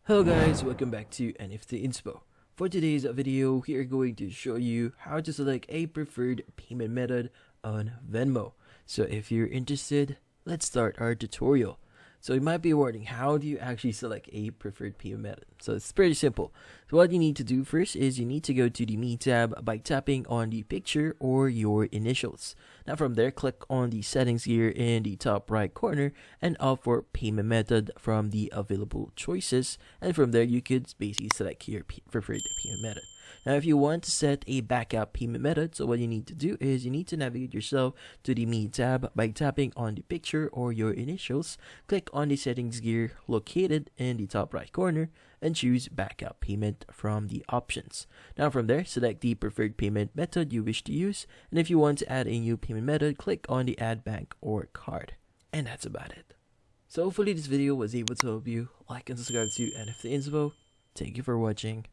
Hello guys, welcome back to NFT Inspo. For today's video, we are going to show you how to select a preferred payment method on Venmo. So if you're interested, let's start our tutorial. So you might be wondering, how do you actually select a preferred payment method? So it's pretty simple. So what you need to do first is you need to go to the Me tab by tapping on the picture or your initials. Now from there, click on the settings here in the top right corner and opt for payment method from the available choices. And from there, you could basically select your preferred payment method. Now, if you want to set a backup payment method, so what you need to do is you need to navigate yourself to the Me tab by tapping on the picture or your initials. Click on the settings gear located in the top right corner and choose backup payment from the options. Now from there, select the preferred payment method you wish to use, and if you want to add a new payment method, click on the add bank or card. And that's about it. So hopefully this video was able to help you. Like and subscribe to NFT Inspo. Thank you for watching.